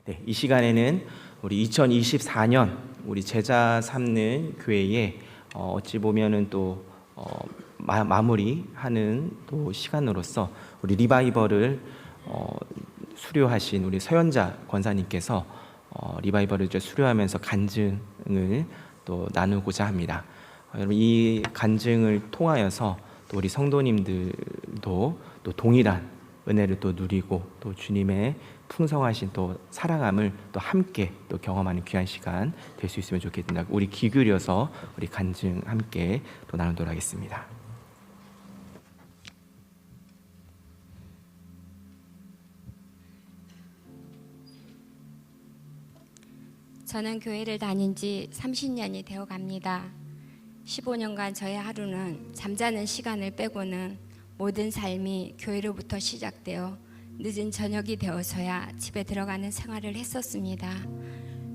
네, 이 시간에는 우리 2024년 우리 제자 삼는 교회에 어찌 보면은 또 마무리하는 또 시간으로서 우리 리바이벌을 수료하신 우리 서연자 권사님께서 리바이벌을 이제 수료하면서 간증을 또 나누고자 합니다. 여러분, 이 간증을 통하여서 또 우리 성도님들도 또 동일한 은혜를 또 누리고 또 주님의 풍성하신 또 사랑함을 또 함께 또 경험하는 귀한 시간 될 수 있으면 좋겠습니다. 우리 귀 기울여서 우리 간증 함께 또 나누도록 하겠습니다. 저는 교회를 다닌 지 30년이 되어 갑니다. 15년간 저의 하루는 잠자는 시간을 빼고는 모든 삶이 교회로부터 시작되어 늦은 저녁이 되어서야 집에 들어가는 생활을 했었습니다.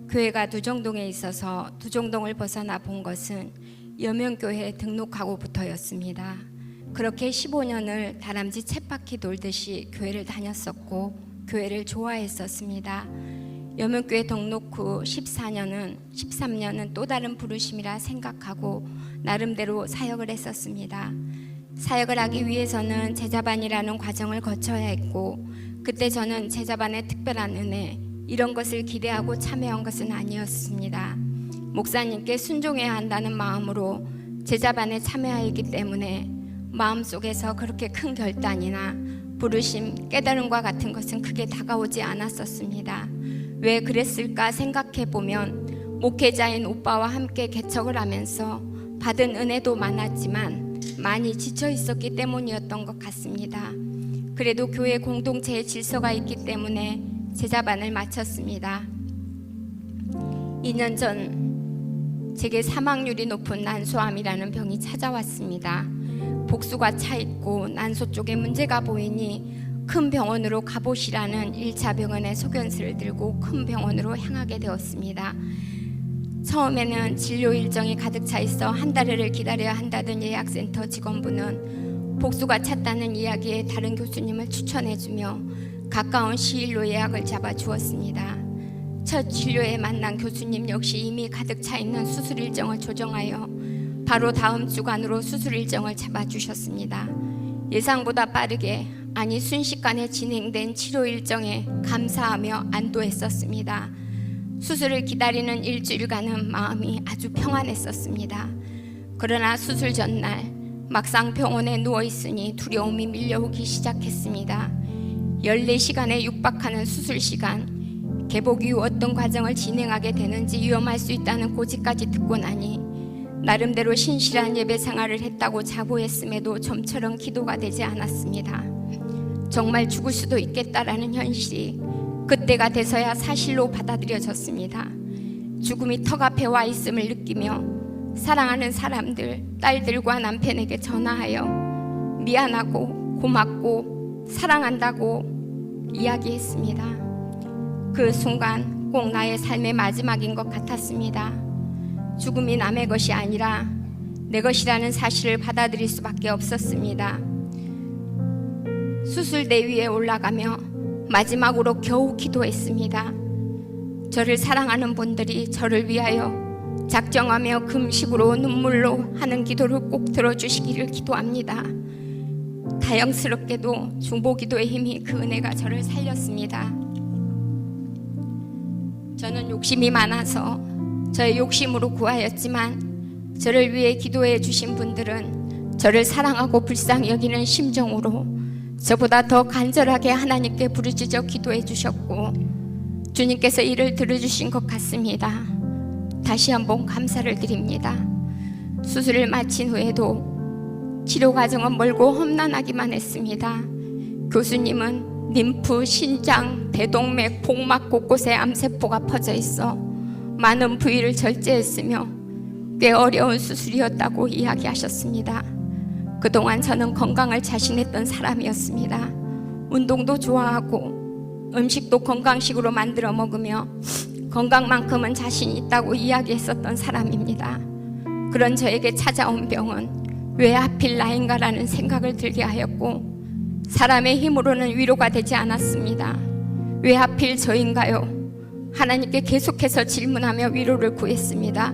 교회가 두정동에 있어서 두정동을 벗어나 본 것은 여명교회에 등록하고부터였습니다. 그렇게 15년을 다람쥐 쳇바퀴 돌듯이 교회를 다녔었고 교회를 좋아했었습니다. 여명교회 등록 후 13년은 또 다른 부르심이라 생각하고 나름대로 사역을 했었습니다. 사역을 하기 위해서는 제자반이라는 과정을 거쳐야 했고 그때 저는 제자반의 특별한 은혜 이런 것을 기대하고 참여한 것은 아니었습니다. 목사님께 순종해야 한다는 마음으로 제자반에 참여하였기 때문에 마음속에서 그렇게 큰 결단이나 부르심, 깨달음과 같은 것은 크게 다가오지 않았었습니다. 왜 그랬을까 생각해보면 목회자인 오빠와 함께 개척을 하면서 받은 은혜도 많았지만 많이 지쳐 있었기 때문이었던 것 같습니다. 그래도 교회 공동체의 질서가 있기 때문에 제자반을 마쳤습니다. 2년 전 제게 사망률이 높은 난소암이라는 병이 찾아왔습니다. 복수가 차 있고 난소 쪽에 문제가 보이니 큰 병원으로 가보시라는 1차 병원의 소견서를 들고 큰 병원으로 향하게 되었습니다. 처음에는 진료 일정이 가득 차 있어 한 달을 기다려야 한다던 예약센터 직원분은 복수가 찼다는 이야기에 다른 교수님을 추천해주며 가까운 시일로 예약을 잡아주었습니다. 첫 진료에 만난 교수님 역시 이미 가득 차 있는 수술 일정을 조정하여 바로 다음 주간으로 수술 일정을 잡아주셨습니다. 예상보다 빠르게 아니 순식간에 진행된 치료 일정에 감사하며 안도했었습니다. 수술을 기다리는 일주일간은 마음이 아주 평안했었습니다. 그러나 수술 전날 막상 병원에 누워있으니 두려움이 밀려오기 시작했습니다. 14시간에 육박하는 수술 시간, 개복 이후 어떤 과정을 진행하게 되는지 위험할 수 있다는 고지까지 듣고 나니 나름대로 신실한 예배 생활을 했다고 자부했음에도 좀처럼 기도가 되지 않았습니다. 정말 죽을 수도 있겠다라는 현실이 그때가 돼서야 사실로 받아들여졌습니다. 죽음이 턱 앞에 와 있음을 느끼며 사랑하는 사람들, 딸들과 남편에게 전화하여 미안하고 고맙고 사랑한다고 이야기했습니다. 그 순간 꼭 나의 삶의 마지막인 것 같았습니다. 죽음이 남의 것이 아니라 내 것이라는 사실을 받아들일 수밖에 없었습니다. 수술대 위에 올라가며 마지막으로 겨우 기도했습니다. 저를 사랑하는 분들이 저를 위하여 작정하며 금식으로 눈물로 하는 기도를 꼭 들어주시기를 기도합니다. 다행스럽게도 중보기도의 힘이 그 은혜가 저를 살렸습니다. 저는 욕심이 많아서 저의 욕심으로 구하였지만 저를 위해 기도해 주신 분들은 저를 사랑하고 불쌍히 여기는 심정으로 저보다 더 간절하게 하나님께 부르짖어 기도해 주셨고 주님께서 이를 들어주신 것 같습니다. 다시 한번 감사를 드립니다. 수술을 마친 후에도 치료 과정은 멀고 험난하기만 했습니다. 교수님은 림프, 신장, 대동맥, 복막 곳곳에 암세포가 퍼져 있어 많은 부위를 절제했으며 꽤 어려운 수술이었다고 이야기하셨습니다. 그동안 저는 건강을 자신했던 사람이었습니다. 운동도 좋아하고 음식도 건강식으로 만들어 먹으며 건강만큼은 자신 있다고 이야기했었던 사람입니다. 그런 저에게 찾아온 병은 왜 하필 나인가라는 생각을 들게 하였고 사람의 힘으로는 위로가 되지 않았습니다. 왜 하필 저인가요? 하나님께 계속해서 질문하며 위로를 구했습니다.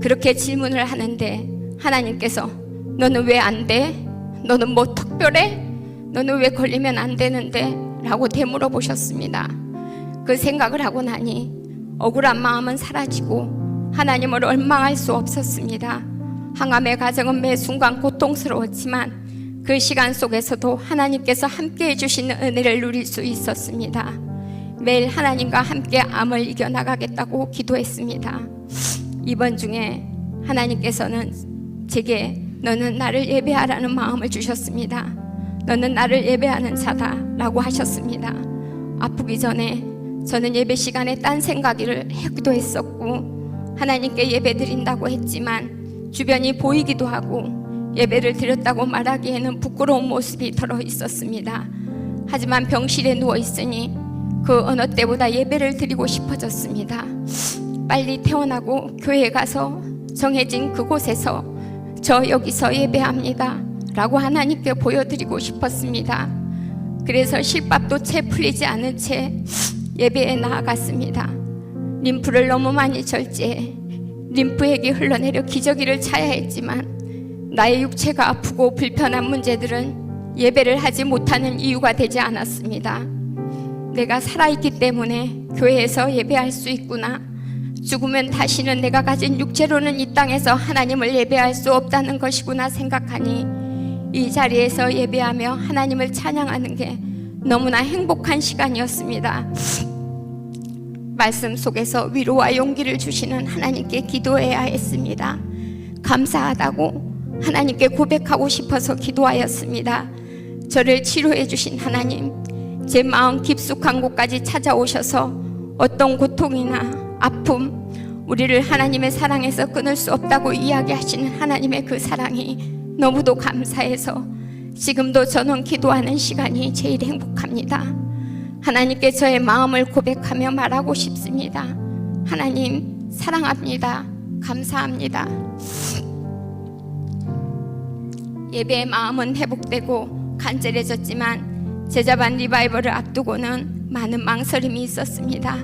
그렇게 질문을 하는데 하나님께서 너는 왜 안 돼? 너는 뭐 특별해? 너는 왜 걸리면 안 되는데? 라고 되물어 보셨습니다. 그 생각을 하고 나니 억울한 마음은 사라지고 하나님을 원망할 수 없었습니다. 항암의 과정은 매 순간 고통스러웠지만 그 시간 속에서도 하나님께서 함께 해주시는 은혜를 누릴 수 있었습니다. 매일 하나님과 함께 암을 이겨나가겠다고 기도했습니다. 이번 중에 하나님께서는 제게 너는 나를 예배하라는 마음을 주셨습니다. 너는 나를 예배하는 자다 라고 하셨습니다. 아프기 전에 저는 예배 시간에 딴 생각을 하기도 했었고 하나님께 예배 드린다고 했지만 주변이 보이기도 하고 예배를 드렸다고 말하기에는 부끄러운 모습이 들어 있었습니다. 하지만 병실에 누워 있으니 그 어느 때보다 예배를 드리고 싶어졌습니다. 빨리 퇴원하고 교회에 가서 정해진 그곳에서 저 여기서 예배합니다 라고 하나님께 보여드리고 싶었습니다. 그래서 실밥도 채 풀리지 않은 채 예배에 나아갔습니다. 림프를 너무 많이 절제해 림프액이 흘러내려 기저귀를 차야 했지만 나의 육체가 아프고 불편한 문제들은 예배를 하지 못하는 이유가 되지 않았습니다. 내가 살아있기 때문에 교회에서 예배할 수 있구나. 죽으면 다시는 내가 가진 육체로는 이 땅에서 하나님을 예배할 수 없다는 것이구나 생각하니 이 자리에서 예배하며 하나님을 찬양하는 게 너무나 행복한 시간이었습니다. 말씀 속에서 위로와 용기를 주시는 하나님께 기도해야 했습니다. 감사하다고 하나님께 고백하고 싶어서 기도하였습니다. 저를 치료해 주신 하나님, 제 마음 깊숙한 곳까지 찾아오셔서 어떤 고통이나 아픔, 우리를 하나님의 사랑에서 끊을 수 없다고 이야기하시는 하나님의 그 사랑이 너무도 감사해서 지금도 저는 기도하는 시간이 제일 행복합니다. 하나님께 저의 마음을 고백하며 말하고 싶습니다. 하나님 사랑합니다. 감사합니다. 예배의 마음은 회복되고 간절해졌지만 제자반 리바이벌을 앞두고는 많은 망설임이 있었습니다.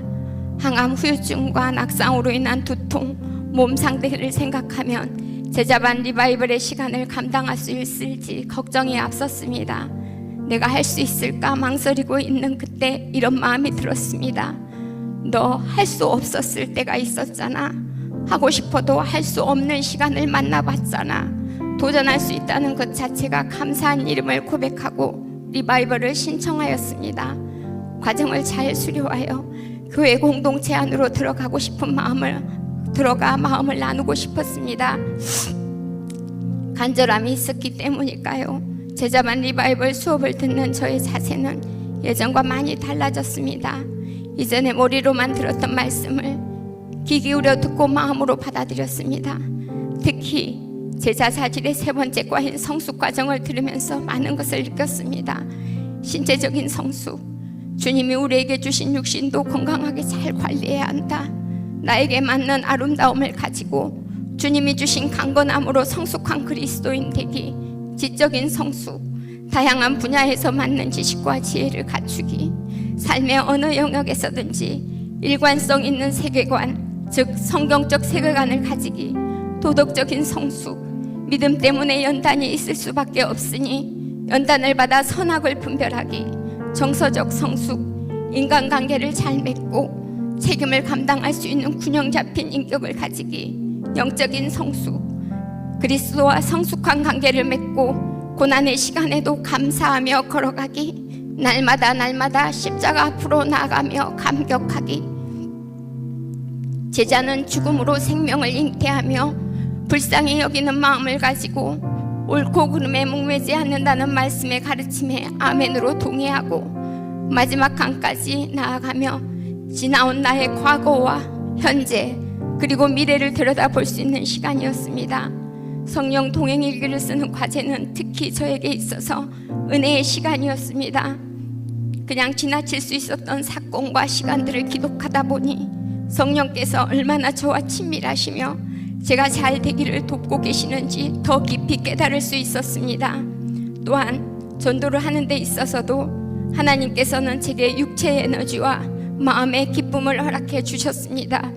항암 후유증과 낙상으로 인한 두통, 몸 상태를 생각하면 제자반 리바이벌의 시간을 감당할 수 있을지 걱정이 앞섰습니다. 내가 할 수 있을까 망설이고 있는 그때 이런 마음이 들었습니다. 너 할 수 없었을 때가 있었잖아. 하고 싶어도 할 수 없는 시간을 만나봤잖아. 도전할 수 있다는 것 자체가 감사한 이름을 고백하고 리바이벌을 신청하였습니다. 과정을 잘 수료하여 교회 공동체 안으로 들어가고 싶은 마음을 나누고 싶었습니다. 간절함이 있었기 때문일까요? 제자반 리바이벌 수업을 듣는 저의 자세는 예전과 많이 달라졌습니다. 이전에 머리로만 들었던 말씀을 귀 기울여 듣고 마음으로 받아들였습니다. 특히 제자 사질의 세 번째 과인 성숙 과정을 들으면서 많은 것을 느꼈습니다. 신체적인 성숙, 주님이 우리에게 주신 육신도 건강하게 잘 관리해야 한다. 나에게 맞는 아름다움을 가지고 주님이 주신 강건함으로 성숙한 그리스도인 되기, 지적인 성숙, 다양한 분야에서 맞는 지식과 지혜를 갖추기, 삶의 어느 영역에서든지 일관성 있는 세계관, 즉 성경적 세계관을 가지기, 도덕적인 성숙, 믿음 때문에 연단이 있을 수밖에 없으니 연단을 받아 선악을 분별하기, 정서적 성숙, 인간관계를 잘 맺고 책임을 감당할 수 있는 균형 잡힌 인격을 가지기, 영적인 성숙, 그리스도와 성숙한 관계를 맺고 고난의 시간에도 감사하며 걸어가기, 날마다 십자가 앞으로 나아가며 감격하기. 제자는 죽음으로 생명을 잉태하며 불쌍히 여기는 마음을 가지고 옳고 그름에 목매지 않는다는 말씀의 가르침에 아멘으로 동의하고 마지막 칸까지 나아가며 지나온 나의 과거와 현재 그리고 미래를 들여다볼 수 있는 시간이었습니다. 성령 동행 일기를 쓰는 과제는 특히 저에게 있어서 은혜의 시간이었습니다. 그냥 지나칠 수 있었던 사건과 시간들을 기록하다 보니 성령께서 얼마나 저와 친밀하시며 제가 잘 되기를 돕고 계시는지 더 깊이 깨달을 수 있었습니다. 또한 전도를 하는 데 있어서도 하나님께서는 제게 육체의 에너지와 마음의 기쁨을 허락해 주셨습니다.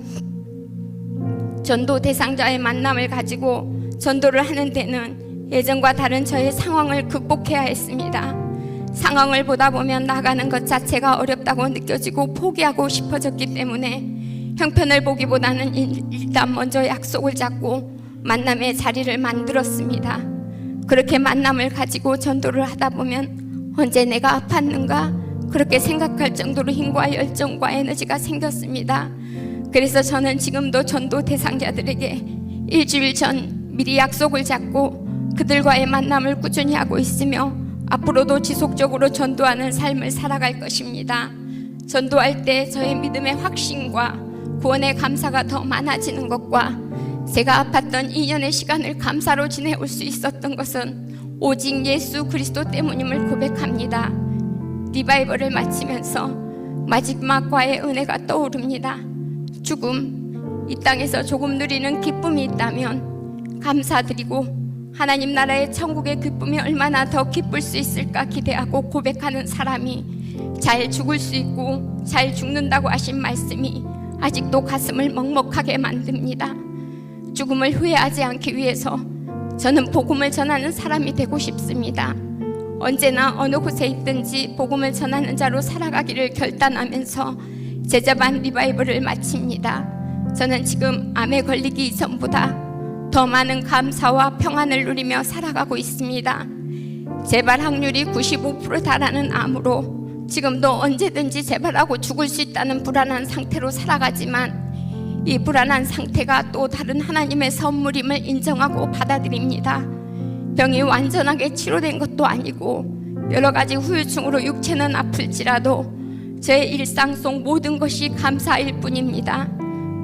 전도 대상자의 만남을 가지고 전도를 하는 데는 예전과 다른 저의 상황을 극복해야 했습니다. 상황을 보다 보면 나가는 것 자체가 어렵다고 느껴지고 포기하고 싶어졌기 때문에 형편을 보기보다는 일단 먼저 약속을 잡고 만남의 자리를 만들었습니다. 그렇게 만남을 가지고 전도를 하다 보면 언제 내가 아팠는가 그렇게 생각할 정도로 힘과 열정과 에너지가 생겼습니다. 그래서 저는 지금도 전도 대상자들에게 일주일 전 미리 약속을 잡고 그들과의 만남을 꾸준히 하고 있으며 앞으로도 지속적으로 전도하는 삶을 살아갈 것입니다. 전도할 때 저의 믿음의 확신과 구원의 감사가 더 많아지는 것과 제가 아팠던 2년의 시간을 감사로 지내올 수 있었던 것은 오직 예수 그리스도 때문임을 고백합니다. 리바이벌을 마치면서 마지막과의 은혜가 떠오릅니다. 죽음, 이 땅에서 조금 누리는 기쁨이 있다면 감사드리고 하나님 나라의 천국의 기쁨이 얼마나 더 기쁠 수 있을까 기대하고 고백하는 사람이 잘 죽을 수 있고 잘 죽는다고 하신 말씀이 아직도 가슴을 먹먹하게 만듭니다. 죽음을 후회하지 않기 위해서 저는 복음을 전하는 사람이 되고 싶습니다. 언제나 어느 곳에 있든지 복음을 전하는 자로 살아가기를 결단하면서 제자반 리바이벌을 마칩니다. 저는 지금 암에 걸리기 이전보다 더 많은 감사와 평안을 누리며 살아가고 있습니다. 재발 확률이 95% 달하는 암으로 지금도 언제든지 재발하고 죽을 수 있다는 불안한 상태로 살아가지만 이 불안한 상태가 또 다른 하나님의 선물임을 인정하고 받아들입니다. 병이 완전하게 치료된 것도 아니고 여러 가지 후유증으로 육체는 아플지라도 제 일상 속 모든 것이 감사일 뿐입니다.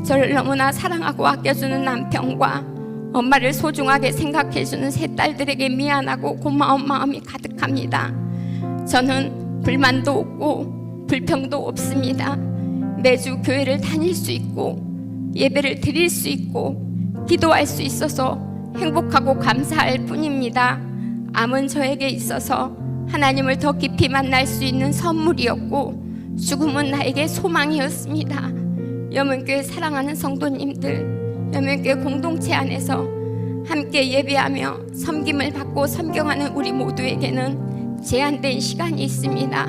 저를 너무나 사랑하고 아껴주는 남편과 엄마를 소중하게 생각해주는 세 딸들에게 미안하고 고마운 마음이 가득합니다. 저는 불만도 없고 불평도 없습니다. 매주 교회를 다닐 수 있고 예배를 드릴 수 있고 기도할 수 있어서 행복하고 감사할 뿐입니다. 암은 저에게 있어서 하나님을 더 깊이 만날 수 있는 선물이었고 죽음은 나에게 소망이었습니다. 염원교회 사랑하는 성도님들, 염원교회 공동체 안에서 함께 예배하며 섬김을 받고 섬경하는 우리 모두에게는 제한된 시간이 있습니다.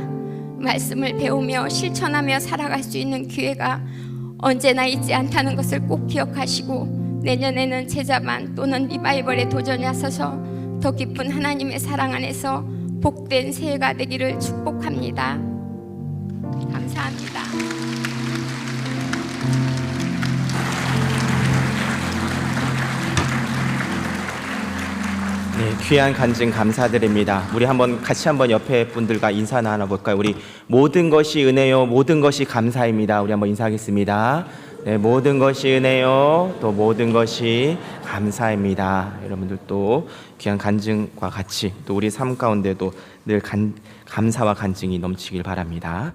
말씀을 배우며 실천하며 살아갈 수 있는 기회가 언제나 있지 않다는 것을 꼭 기억하시고 내년에는 제자반 또는 리바이벌에 도전하셔서 더 깊은 하나님의 사랑 안에서 복된 새해가 되기를 축복합니다. 감사합니다. 네, 귀한 간증 감사드립니다. 우리 같이 한번 옆에 분들과 인사 나눠볼까요? 우리 모든 것이 은혜요, 모든 것이 감사입니다. 우리 한번 인사하겠습니다. 네, 모든 것이 은혜요, 또 모든 것이 감사입니다. 여러분들 또 귀한 간증과 같이 또 우리 삶 가운데도 늘 감사와 간증이 넘치길 바랍니다.